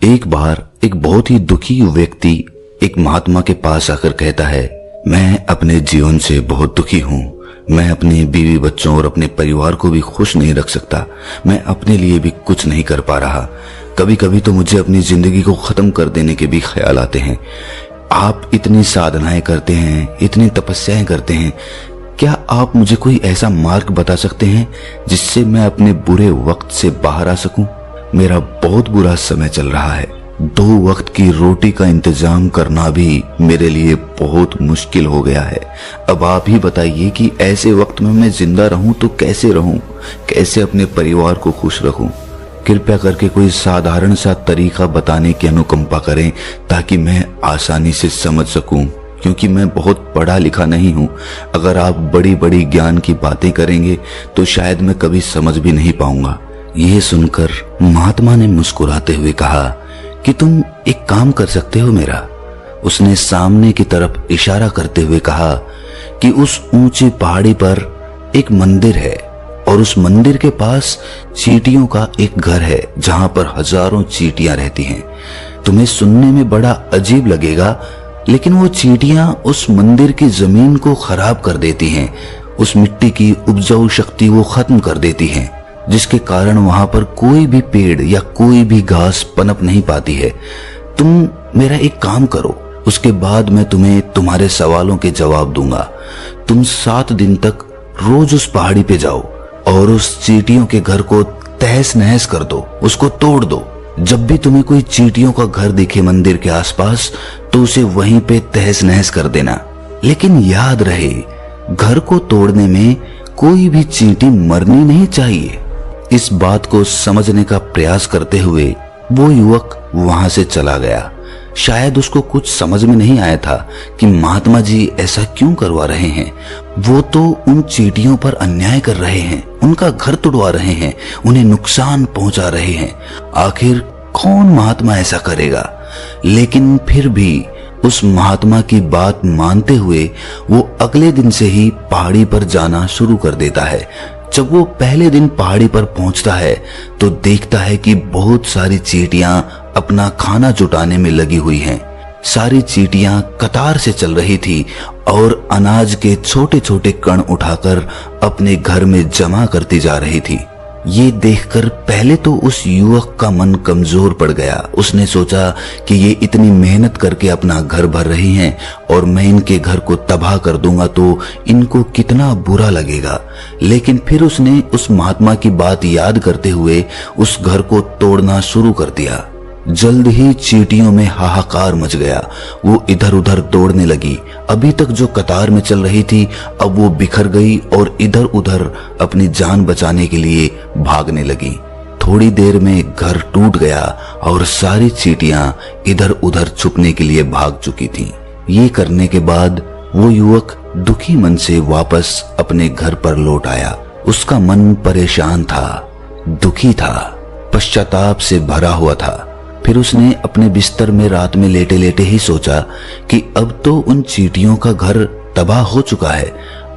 एक बार एक बहुत ही दुखी व्यक्ति एक महात्मा के पास आकर कहता है, मैं अपने जीवन से बहुत दुखी हूँ। मैं अपने बीवी बच्चों और अपने परिवार को भी खुश नहीं रख सकता। मैं अपने लिए भी कुछ नहीं कर पा रहा। कभी कभी तो मुझे अपनी जिंदगी को खत्म कर देने के भी ख्याल आते हैं। आप इतनी साधनाएं करते हैं, इतनी तपस्याएं करते हैं, क्या आप मुझे कोई ऐसा मार्ग बता सकते हैं जिससे मैं अपने बुरे वक्त से बाहर आ सकूं? मेरा बहुत बुरा समय चल रहा है। 2 वक्त की रोटी का इंतजाम करना भी मेरे लिए बहुत मुश्किल हो गया है। अब आप ही बताइए कि ऐसे वक्त में मैं जिंदा रहूं तो कैसे रहूं, कैसे अपने परिवार को खुश रखूं? कृपया करके कोई साधारण सा तरीका बताने की अनुकंपा करें ताकि मैं आसानी से समझ सकूं, क्योंकि मैं बहुत पढ़ा लिखा नहीं हूं। अगर आप बड़ी बड़ी ज्ञान की बातें करेंगे तो शायद मैं कभी समझ भी नहीं पाऊंगा। यह सुनकर महात्मा ने मुस्कुराते हुए कहा कि तुम एक काम कर सकते हो मेरा। उसने सामने की तरफ इशारा करते हुए कहा कि उस ऊंची पहाड़ी पर एक मंदिर है और उस मंदिर के पास चींटियों का एक घर है जहां पर हजारों चींटियां रहती हैं। तुम्हें सुनने में बड़ा अजीब लगेगा, लेकिन वो चींटियां उस मंदिर की जमीन को खराब कर देती हैं। उस मिट्टी की उपजाऊ शक्ति वो खत्म कर देती हैं, जिसके कारण वहां पर कोई भी पेड़ या कोई भी घास पनप नहीं पाती है। तुम मेरा एक काम करो, उसके बाद मैं तुम्हें तुम्हारे सवालों के जवाब दूंगा। तुम 7 दिन तक रोज उस पहाड़ी पे जाओ और उस चींटियों के घर को तहस नहस कर दो, उसको तोड़ दो। जब भी तुम्हें कोई चींटियों का घर दिखे मंदिर के आसपास तो उसे वहीं पे तहस नहस कर देना। लेकिन याद रहे, घर को तोड़ने में कोई भी चींटी मरनी नहीं चाहिए। इस बात को समझने का प्रयास करते हुए वो युवक वहां से चला गया। शायद उसको कुछ समझ में नहीं आया था कि महात्मा जी ऐसा क्यों करवा रहे हैं। वो तो उन चींटियों पर अन्याय कर रहे हैं, उनका घर तोड़वा रहे हैं, उन्हें नुकसान पहुंचा रहे हैं। आखिर कौन महात्मा ऐसा करेगा? लेकिन फिर भी उस महात्मा की बात मानते हुए वो अगले दिन से ही पहाड़ी पर जाना शुरू कर देता है। जब वो पहले दिन पहाड़ी पर पहुंचता है तो देखता है कि बहुत सारी चींटियां अपना खाना जुटाने में लगी हुई हैं। सारी चींटियां कतार से चल रही थी और अनाज के छोटे छोटे कण उठाकर अपने घर में जमा करती जा रही थी। ये देखकर पहले तो उस युवक का मन कमजोर पड़ गया। उसने सोचा कि ये इतनी मेहनत करके अपना घर भर रही हैं और मैं इनके घर को तबाह कर दूंगा तो इनको कितना बुरा लगेगा। लेकिन फिर उसने उस महात्मा की बात याद करते हुए उस घर को तोड़ना शुरू कर दिया। जल्द ही चींटियों में हाहाकार मच गया। वो इधर उधर दौड़ने लगी। अभी तक जो कतार में चल रही थी अब वो बिखर गई और इधर उधर अपनी जान बचाने के लिए भागने लगी। थोड़ी देर में घर टूट गया और सारी चींटियां इधर उधर छुपने के लिए भाग चुकी थीं। ये करने के बाद वो युवक दुखी मन से वापस अपने घर पर लौट आया। उसका मन परेशान था, दुखी था, पश्चाताप से भरा हुआ था। फिर उसने अपने बिस्तर में रात में लेटे लेटे ही सोचा कि अब तो उन चींटियों का घर तबाह हो चुका है।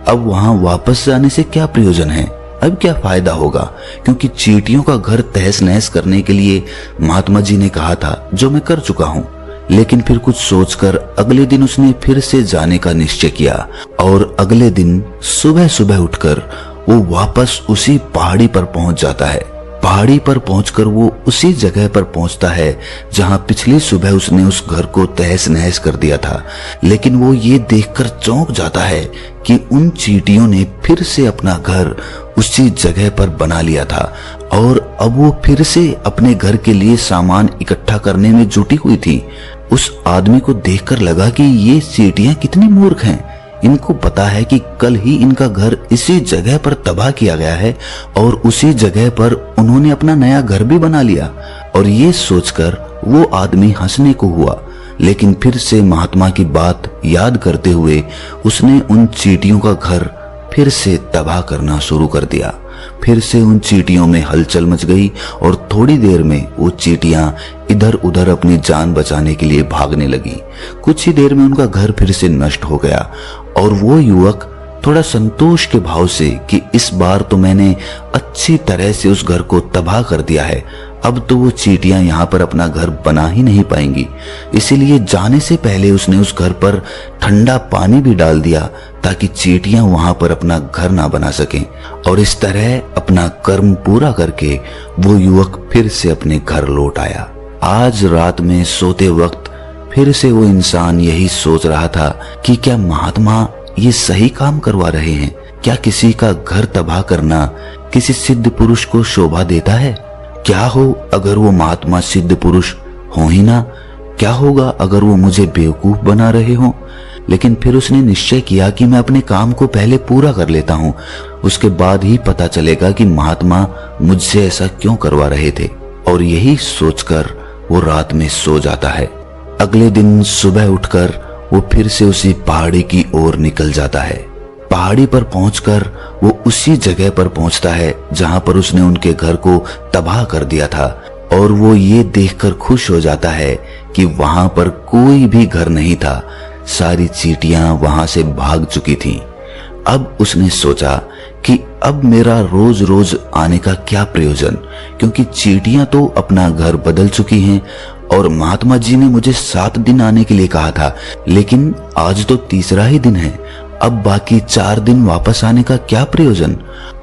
अब वहां वापस जाने से क्या प्रयोजन है? अब क्या फायदा होगा? क्योंकि चींटियों का घर तहस नहस करने के लिए महात्मा जी ने कहा था, जो मैं कर चुका हूं। लेकिन फिर कुछ सोचकर अगले दिन उसने फिर से जाने का निश्चय किया और अगले दिन सुबह सुबह उठकर वो वापस उसी पहाड़ी पर पहुंच जाता है। पहाड़ी पर पहुंचकर वो उसी जगह पर पहुंचता है जहां पिछली सुबह उसने उस घर को तहस नहस कर दिया था। लेकिन वो ये देखकर चौंक जाता है कि उन चींटियों ने फिर से अपना घर उसी जगह पर बना लिया था और अब वो फिर से अपने घर के लिए सामान इकट्ठा करने में जुटी हुई थी। उस आदमी को देखकर लगा कि ये चींटियां कितनी मूर्ख हैं। इनको पता है कि कल ही इनका घर इसी जगह पर तबाह किया गया है और उसी जगह पर उन्होंने अपना नया घर भी बना लिया। और ये सोचकर वो आदमी हंसने को हुआ। लेकिन फिर से महात्मा की बात याद करते हुए उसने उन चींटियों का घर फिर से तबाह करना शुरू कर दिया। फिर से उन चींटियों में हलचल मच गई और थोड़ी देर में वो चींटियां इधर उधर अपनी जान बचाने के लिए भागने लगी। कुछ ही देर में उनका घर फिर से नष्ट हो गया और वो युवक थोड़ा संतोष के भाव से कि इस बार तो मैंने अच्छी तरह से उस घर को तबाह कर दिया है, अब तो वो चींटियां यहाँ पर अपना घर बना ही नहीं पाएंगी। इसीलिए जाने से पहले उसने उस घर पर ठंडा पानी भी डाल दिया ताकि चींटियां वहां पर अपना घर ना बना सकें। और इस तरह अपना कर्म पूरा करके वो युवक फिर से अपने घर लौट आया। आज रात में सोते वक्त फिर से वो इंसान यही सोच रहा था कि क्या महात्मा ये सही काम करवा रहे हैं? क्या किसी का घर तबाह करना किसी सिद्ध पुरुष को शोभा देता है? क्या हो अगर वो महात्मा सिद्ध पुरुष हो ही ना? क्या होगा अगर वो मुझे बेवकूफ बना रहे हो? लेकिन फिर उसने निश्चय किया कि मैं अपने काम को पहले पूरा कर लेता हूँ, उसके बाद ही पता चलेगा कि महात्मा मुझसे ऐसा क्यों करवा रहे थे। और यही सोचकर वो रात में सो जाता है। अगले दिन सुबह उठकर वो फिर से उसी पहाड़ी की ओर निकल जाता है। पहाड़ी पर पहुंचकर वो उसी जगह पर पहुंचता है जहां पर उसने उनके घर को तबाह कर दिया था। और वो ये देखकर खुश हो जाता है कि वहां पर कोई भी घर नहीं था, सारी चींटियां वहां से भाग चुकी थीं। अब उसने सोचा कि अब मेरा रोज रोज आने का क्या प्रयोजन, क्योंकि चींटियां तो अपना घर बदल चुकी हैं और महात्मा जी ने मुझे 7 दिन आने के लिए कहा था, लेकिन आज तो तीसरा ही दिन है। अब बाकी 4 दिन वापस आने का क्या प्रयोजन?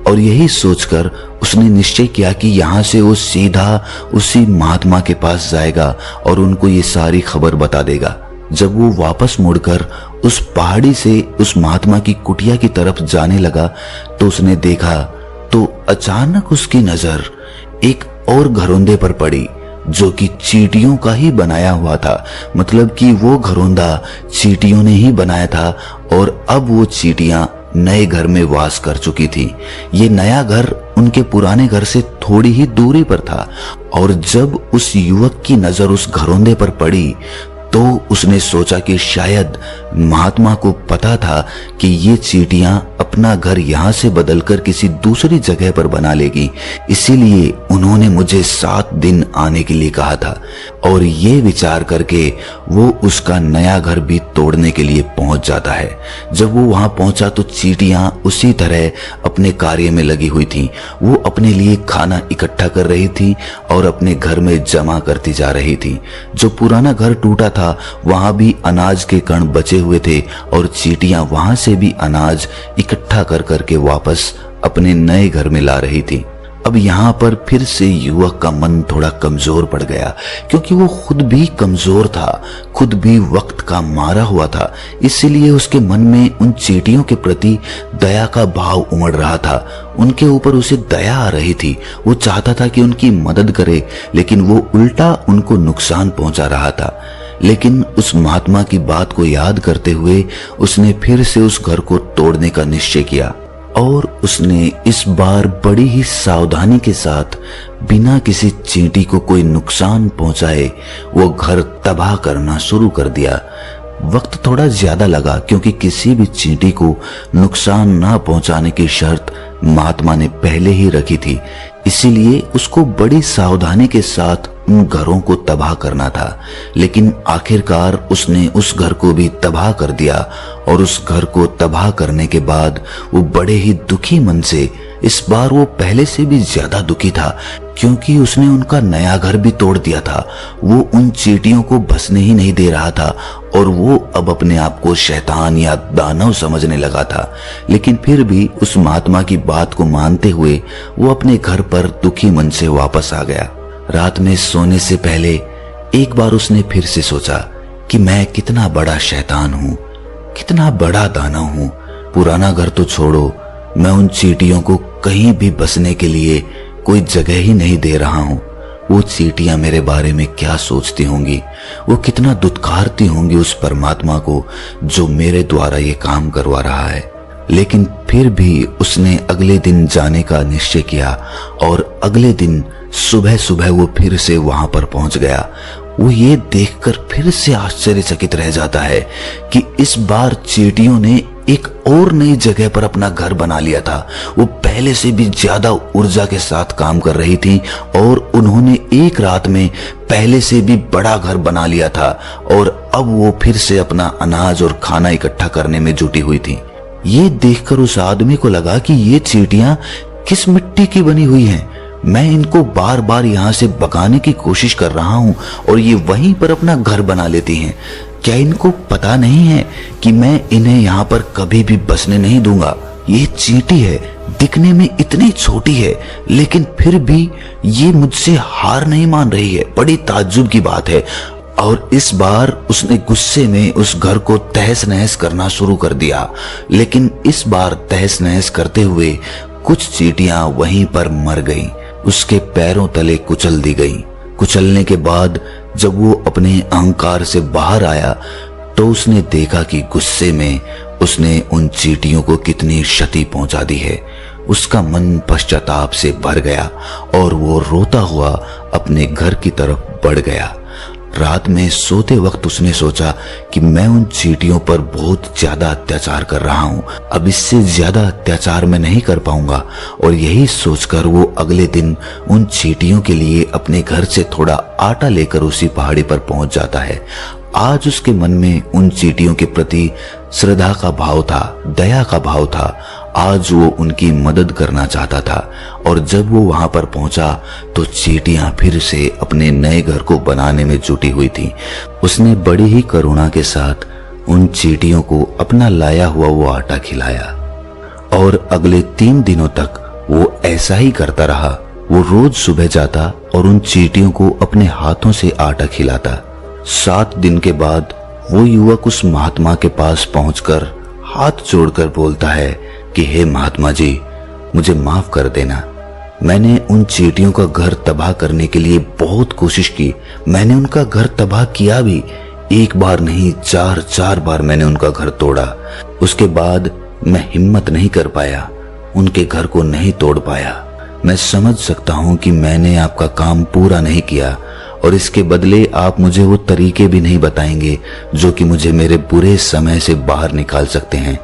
और यही सोचकर उसने निश्चय किया कि यहाँ से वो सीधा उसी महात्मा के पास जाएगा और उनको ये सारी खबर बता देगा। जब वो वापस मुड़कर उस पहाड़ी से उस महात्मा की कुटिया की तरफ जाने लगा तो उसने देखा तो अचानक उसकी नजर एक और घरौंदे पर पड़ी जो कि चींटियों का ही बनाया हुआ था। मतलब कि वो घरौंदा चींटियों ने ही बनाया था और अब वो चींटियां नए घर में वास कर चुकी थी। ये नया घर उनके पुराने घर से थोड़ी ही दूरी पर था। और जब उस युवक की नजर उस घरौंदे पर पड़ी तो उसने सोचा कि शायद महात्मा को पता था कि ये चींटियां अपना घर यहाँ से बदलकर किसी दूसरी जगह पर बना लेगी, इसीलिए उन्होंने मुझे 7 दिन आने के लिए कहा था। और ये विचार करके वो उसका नया घर भी तोड़ने के लिए पहुंच जाता है। जब वो वहां पहुंचा तो चींटियां उसी तरह अपने कार्य में लगी हुई थीं। वो अपने लिए खाना इकट्ठा कर रही थी और अपने घर में जमा करती जा रही थी। जो पुराना घर टूटा था वहां भी अनाज के कण बचे हुए थे और चींटियां वहां से भी अनाज इकट्ठा कर करके वापस अपने नए घर में ला रही थी। अब यहाँ पर फिर से युवक का मन थोड़ा कमजोर पड़ गया, क्योंकि वो खुद भी कमजोर था, खुद भी वक्त का मारा हुआ था। इसलिए उसके मन में उन चींटियों के प्रति दया का भाव उमड़ रहा था। उनके ऊपर उसे दया आ रही थी। वो चाहता था कि उनकी मदद करे, लेकिन वो उल्टा उनको नुकसान पहुंचा रहा था। लेकिन उस महात्मा की बात को याद करते हुए उसने फिर से उस घर को तोड़ने का निश्चय किया और उसने इस बार बड़ी ही सावधानी के साथ बिना किसी चींटी को कोई नुकसान पहुंचाए वो घर तबाह करना शुरू कर दिया। वक्त थोड़ा ज्यादा लगा, क्योंकि किसी भी चींटी को नुकसान ना पहुंचाने की शर्त महात्मा ने पहले ही रखी थी। इसीलिए उसको बड़ी सावधानी के साथ उन घरों को तबाह करना था। लेकिन आखिरकार उसने उस घर को भी तबाह कर दिया और उस घर को तबाह करने के बाद वो बड़े ही दुखी मन से, इस बार वो पहले से भी ज्यादा दुखी था, क्योंकि उसने उनका नया घर भी तोड़ दिया था। वो उन चींटियों को बसने ही नहीं दे रहा था और वो अब अपने आप को शैतान या दानव समझने लगा था। लेकिन फिर भी उस महात्मा की बात को मानते हुए वो अपने घर पर दुखी मन से वापस आ गया। रात में सोने से पहले एक बार उसने फिर से सोचा कि मैं कितना बड़ा शैतान हूँ, कितना बड़ा दानव हूँ। पुराना घर तो छोड़ो, मैं उन चींटियों को कहीं भी बसने के लिए कोई जगह ही नहीं दे रहा हूँ। वो चींटियां मेरे बारे में क्या सोचती होंगी, वो कितना दुत्कारती होंगी उस परमात्मा को जो मेरे द्वारा ये काम करवा रहा है। लेकिन फिर भी उसने अगले दिन जाने का निश्चय किया और अगले दिन सुबह सुबह वो फिर से वहां पर पहुंच गया। वो ये देखकर फिर से आश्चर्यचकित रह जाता है कि इस बार चींटियों ने एक और नई जगह पर अपना घर बना लिया था। वो पहले से भी ज्यादा ऊर्जा के साथ काम कर रही थी और उन्होंने एक रात में पहले से भी बड़ा घर बना लिया था और अब वो फिर से अपना अनाज और खाना इकट्ठा करने में जुटी हुई थी। ये देखकर उस आदमी को लगा कि ये चींटियां किस मिट्टी की बनी हुई हैं। मैं इनको बार बार यहाँ से भगाने की कोशिश कर रहा हूँ और ये वहीं पर अपना घर बना लेती हैं। क्या इनको पता नहीं है कि मैं इन्हें यहाँ पर कभी भी बसने नहीं दूंगा? ये चींटी है, दिखने में इतनी छोटी है, लेकिन फिर भी ये मुझसे हार नहीं मान रही है। बड़ी ताज्जुब की बात है। और इस बार उसने गुस्से में उस घर को तहस नहस करना शुरू कर दिया। लेकिन इस बार तहस नहस करते हुए कुछ चींटियां वहीं पर मर गईं, उसके पैरों तले कुचल दी गईं। कुचलने के बाद जब वो अपने अहंकार से बाहर आया तो उसने देखा कि गुस्से में उसने उन चींटियों को कितनी क्षति पहुंचा दी है। उसका मन पश्चाताप से भर गया और वो रोता हुआ अपने घर की तरफ बढ़ गया। रात में सोते वक्त उसने सोचा कि मैं उन चींटियों पर बहुत ज्यादा अत्याचार कर रहा हूँ, अब इससे ज्यादा अत्याचार मैं नहीं कर पाऊंगा। और यही सोचकर वो अगले दिन उन चींटियों के लिए अपने घर से थोड़ा आटा लेकर उसी पहाड़ी पर पहुंच जाता है। आज उसके मन में उन चींटियों के प्रति श्रद्धा का भाव था, दया का भाव था। आज वो उनकी मदद करना चाहता था। और जब वो वहां पर पहुंचा तो चींटियां फिर से अपने नए घर को बनाने में जुटी हुई थी। उसने बड़ी ही करुणा के साथ उन चींटियों को अपना लाया हुआ वो आटा खिलाया और अगले 3 दिनों तक वो ऐसा ही करता रहा। वो रोज सुबह जाता और उन चींटियों को अपने हाथों से आटा खिलाता। 7 दिन के बाद वो युवक उस महात्मा के पास पहुंचकर हाथ जोड़कर बोलता है कि हे महात्मा जी, मुझे माफ कर देना। मैंने उन चींटियों का घर तबाह करने के लिए बहुत कोशिश की। मैंने उनका घर तबाह किया भी, 1 बार नहीं 4 बार मैंने उनका घर तोड़ा। उसके बाद मैं हिम्मत नहीं कर पाया, उनके घर को नहीं तोड़ पाया। मैं समझ सकता हूँ कि मैंने आपका काम पूरा नहीं किया और इसके बदले आप मुझे वो तरीके भी नहीं बताएंगे जो कि मुझे मेरे बुरे समय से बाहर निकाल सकते हैं।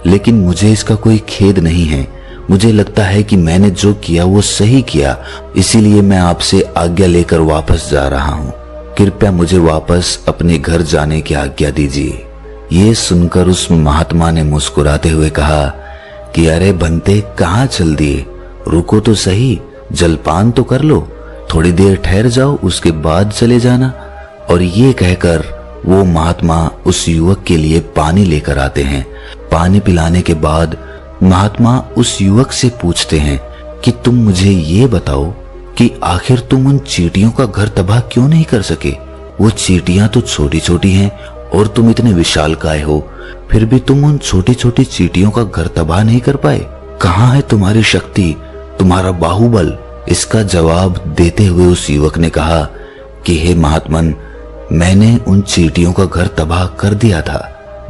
लेकिन मुझे इसका कोई खेद नहीं है। मुझे लगता है कि मैंने जो किया वो सही किया, इसीलिए मैं आपसे आज्ञा लेकर वापस जा रहा हूँ। कृपया मुझे वापस अपने घर जाने की आज्ञा दीजिए। ये सुनकर उस महात्मा ने मुस्कुराते हुए कहा कि अरे बंते, कहाँ चल दिए? रुको तो सही, जलपान तो कर लो, थोड़ी देर ठहर जाओ, उसके बाद चले जाना। और ये कहकर वो महात्मा उस युवक के लिए पानी लेकर आते हैं। पानी पिलाने के बाद महात्मा उस युवक से पूछते हैं कि तुम मुझे ये बताओ कि आखिर तुम उन चींटियों का घर तबाह क्यों नहीं कर सके? वो चींटियां तो छोटी छोटी हैं और तुम इतने विशालकाय हो, फिर भी तुम उन छोटी छोटी चींटियों का घर तबाह नहीं कर पाए। कहाँ है तुम्हारी शक्ति, तुम्हारा बाहुबल? इसका जवाब देते हुए उस युवक ने कहा कि हे महात्मन, मैंने उन चींटियों का घर तबाह कर दिया था,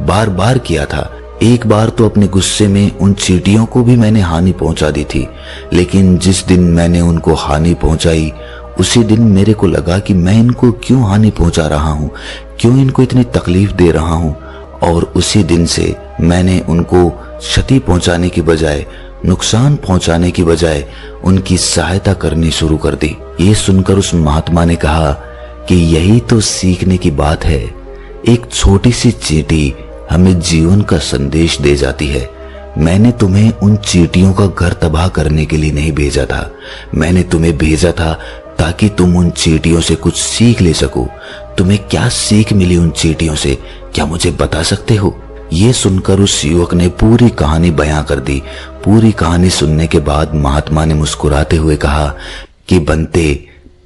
बार बार किया था। एक बार तो अपने गुस्से में उन चींटियों को भी मैंने हानि पहुंचा दी थी, लेकिन जिस दिन मैंने उनको हानि पहुंचाई उसी दिन मेरे को लगा कि मैं इनको क्यों हानि पहुंचा रहा हूं, क्यों इनको इतनी तकलीफ दे रहा हूं। और उसी दिन से मैंने उनको क्षति पहुंचाने की बजाय, नुकसान पहुंचाने की बजाय उनकी सहायता करनी शुरू कर दी। ये सुनकर उस महात्मा ने कहा कि यही तो सीखने की बात है। एक छोटी सी चींटी हमें जीवन का संदेश दे जाती है। मैंने तुम्हें उन चींटियों का घर तबाह करने के लिए नहीं भेजा था, मैंने तुम्हें भेजा था ताकि तुम उन चींटियों से कुछ सीख ले सको। तुम्हें क्या सीख मिली उन चींटियों से, क्या मुझे बता सकते हो? ये सुनकर उस युवक ने पूरी कहानी बयां कर दी। पूरी कहानी सुनने के बाद महात्मा ने मुस्कुराते हुए कहा कि बंते,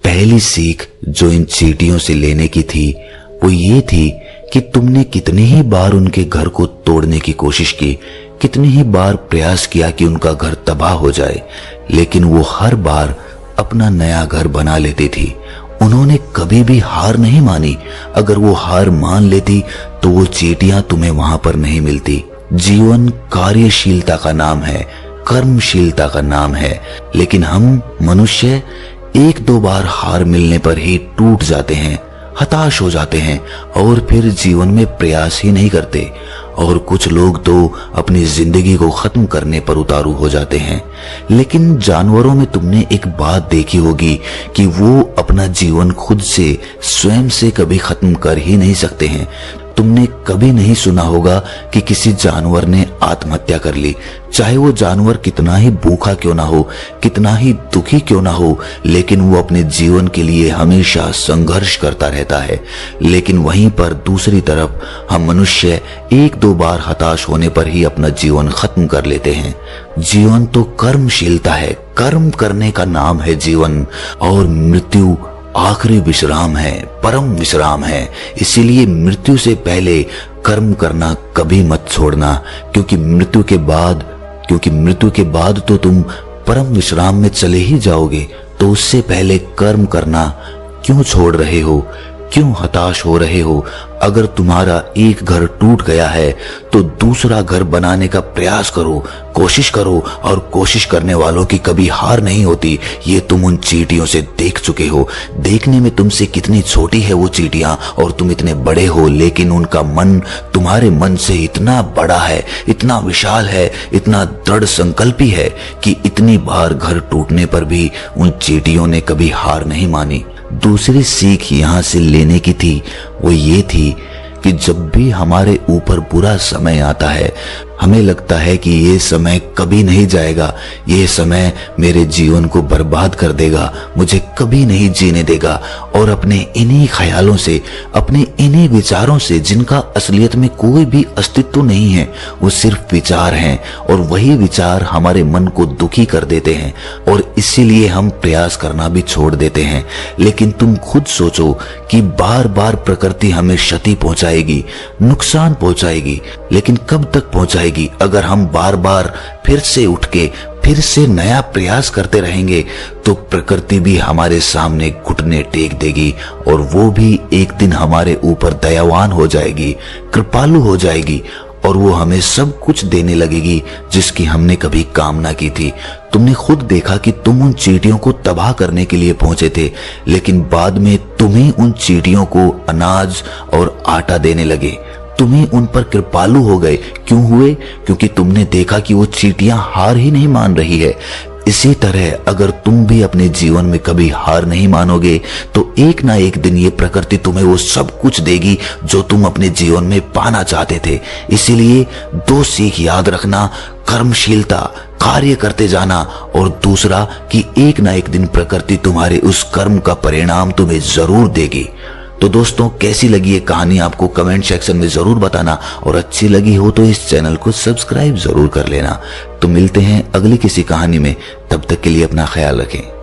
पहली सीख जो इन चींटियों से लेने की थी वो ये थी कि तुमने कितनी ही बार उनके घर को तोड़ने की कोशिश की, कितनी ही बार प्रयास किया कि उनका घर तबाह हो जाए, लेकिन वो हर बार अपना नया घर बना लेती थी। उन्होंने कभी भी हार नहीं मानी। अगर वो हार मान लेती तो वो चींटियां तुम्हें वहां पर नहीं मिलती। जीवन कार्यशीलता का नाम है, कर्मशीलता का नाम है, लेकिन हम मनुष्य 1-2 बार हार मिलने पर ही टूट जाते हैं, हताश हो जाते हैं और फिर जीवन में प्रयास ही नहीं करते। और कुछ लोग तो अपनी जिंदगी को खत्म करने पर उतारू हो जाते हैं। लेकिन जानवरों में तुमने एक बात देखी होगी कि वो अपना जीवन खुद से, स्वयं से कभी खत्म कर ही नहीं सकते हैं। तुमने कभी नहीं सुना होगा कि किसी जानवर ने आत्महत्या कर ली, चाहे वो जानवर कितना ही भूखा क्यों ना हो, कितना ही दुखी क्यों ना हो, लेकिन वो अपने जीवन के लिए हमेशा संघर्ष करता रहता है। लेकिन वहीं पर दूसरी तरफ हम मनुष्य एक दो बार हताश होने पर ही अपना जीवन खत्म कर लेते हैं। जीवन तो कर्मशीलता है, कर्म करने का नाम है जीवन, और मृत्यु आखिरी विश्राम है, परम विश्राम है। इसीलिए मृत्यु से पहले कर्म करना कभी मत छोड़ना, क्योंकि मृत्यु के बाद तो तुम परम विश्राम में चले ही जाओगे। तो उससे पहले कर्म करना क्यों छोड़ रहे हो, क्यों हताश हो रहे हो? अगर तुम्हारा एक घर टूट गया है तो दूसरा घर बनाने का प्रयास करो, कोशिश करो, और कोशिश करने वालों की कभी हार नहीं होती। ये तुम उन चींटियों से देख चुके हो। देखने में तुमसे कितनी छोटी है वो चींटियां और तुम इतने बड़े हो, लेकिन उनका मन तुम्हारे मन से इतना बड़ा है, इतना विशाल है, इतना दृढ़ संकल्पी है कि इतनी बार घर टूटने पर भी उन चींटियों ने कभी हार नहीं मानी। दूसरी सीख यहां से लेने की थी, वो ये थी कि जब भी हमारे ऊपर बुरा समय आता है, हमें लगता है कि ये समय कभी नहीं जाएगा, ये समय मेरे जीवन को बर्बाद कर देगा, मुझे कभी नहीं जीने देगा। और अपने इन्हीं ख्यालों से, अपने इन्हीं विचारों से, जिनका असलियत में कोई भी अस्तित्व नहीं है, वो सिर्फ विचार हैं, और वही विचार हमारे मन को दुखी कर देते हैं, और इसीलिए हम प्रयास करना भी छोड़ देते हैं। लेकिन तुम खुद सोचो कि बार बार प्रकृति हमें क्षति पहुंचाएगी, नुकसान पहुंचाएगी, लेकिन कब तक पहुंचाएगी? अगर हम बार बार फिर से उठ के फिर से नया प्रयास करते रहेंगे तो प्रकृति भी हमारे सामने घुटने टेक देगी, और वो भी एक दिन हमारे ऊपर दयावान हो जाएगी, कृपालु हो जाएगी, और वो हमें सब कुछ देने लगेगी जिसकी हमने कभी कामना की थी। तुमने खुद देखा कि तुम उन चींटियों को तबाह करने के लिए पहुंचे थे, लेकिन बाद में तुम ही उन चींटियों को अनाज और आटा देने लगे। तुम ही उन पर कृपालु हो गए। क्यों हुए? क्योंकि तुमने देखा कि वो चींटियां हार ही नहीं मान रही है। इसी तरह अगर तुम भी अपने जीवन में कभी हार नहीं मानोगे तो एक ना एक दिन ये प्रकृति तुम्हें वो सब कुछ देगी जो तुम अपने जीवन में पाना चाहते थे। इसीलिए दो सीख याद रखना, कर्मशीलता, कार्य करते जाना, और दूसरा कि एक ना एक दिन प्रकृति तुम्हारे उस कर्म का परिणाम तुम्हें जरूर देगी। तो दोस्तों, कैसी लगी ये कहानी आपको कमेंट सेक्शन में जरूर बताना, और अच्छी लगी हो तो इस चैनल को सब्सक्राइब जरूर कर लेना। तो मिलते हैं अगली किसी कहानी में, तब तक के लिए अपना ख्याल रखें।